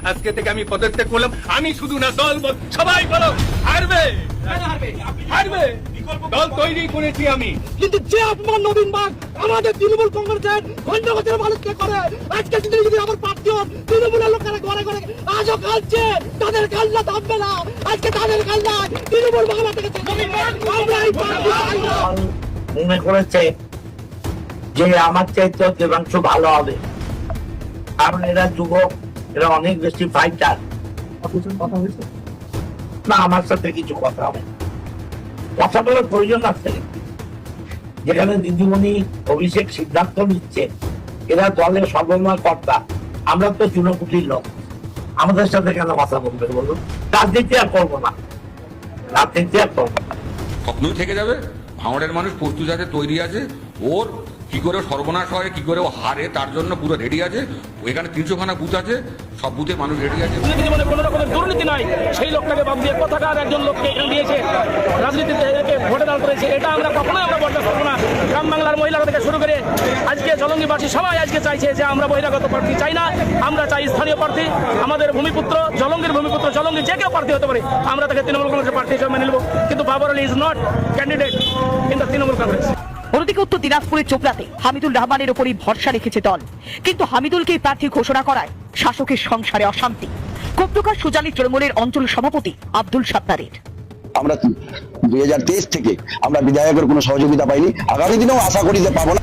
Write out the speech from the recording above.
আজকে থেকে আমি পদত্যাগ করলাম। আমি শুধু না, দল সবাই বলো হারবে, হারবে। দল তৈরি করেছি আমি। কিন্তু যে অপমান নবীন বাগ আমাদের তৃণমূল কংগ্রেসের ঘন্টাঘন্টার মানুষকে করে, আজকে যদি আমার প্রার্থী হন, তৃণমূলের লোকেরা ঘরে ঘরে আজও কালছে, তাদের কাল্লা থামবে না। আজকে তাদের কাল্লা তৃণমূল বাংলা থেকে মনে করেছে যে আমার চাইতে দেবাংশ ভালো হবে, কারণ এরা যুবক, এরা অনেক বেশি ফাইটার। কথা হয়েছে না, আমার সাথে কিছু কথা হবে, কথা বলার প্রয়োজন আছে। যেখানে দিদিমণি অভিষেক সিদ্ধান্ত নিচ্ছে, এরা দলের সর্বময় কর্তা, আমরা তো চুনোপুটির লোক, আমাদের সাথে কেন কথা বলবে বলুন? রাজনীতি আর করবো না, রাজনীতি আর করবো না। স্বপ্নই থেকে যাবে। ভাঙড়ের মানুষ প্রস্তুত আছে, তৈরি আছে। ওর কি করে সর্বনাশ হয়, কি করে ও হারে, তার জন্য পুরো রেডি আছে। এখানে 300খানা বুথ আছে, সব বুথে মানুষ রেডি আছে। জীবনে কোনো রকমের দুর্নীতি নাই, সেই লোকটাকে বাদ দিয়ে পতাকার একজন লোককে এখানে দিয়েছে, রাজনীতিতে একে ভোটে দাঁড় করেছে, এটা আমরা কখনোই বরদাস্ত করবো না। গ্রাম বাংলার মহিলারা থেকে শুরু করে আজকে জলঙ্গিবাসী সবাই আজকে চাইছে যে আমরা বহিরাগত প্রার্থী চাই না, আমরা চাই স্থানীয় প্রার্থী। আমাদের ভূমিপুত্র, জলঙ্গির ভূমিপুত্র, জলঙ্গি যে কেউ প্রার্থী হতে পারে, আমরা তাকে তৃণমূল কংগ্রেসের প্রার্থী হিসেবে মেনে নেব। কিন্তু Babar Ali is not candidate in the Trinamool Congress. অন্যদিকে উত্তর দিনাজপুরের চোপড়াতে হামিদুল রহমানের উপরই ভরসা রেখেছে দল, কিন্তু হামিদুলকে প্রার্থী ঘোষণা করায় শাসকের সংসারে অশান্তি। ক্ষোভ প্রকাশ সুজানি তৃণমূলের অঞ্চল সভাপতি আব্দুল সাত্তারের। আমরা 2023 থেকে আমরা বিধায়কের কোনো সহযোগিতা পাইনি, আগামী দিনেও আশা করি যে পাবো না।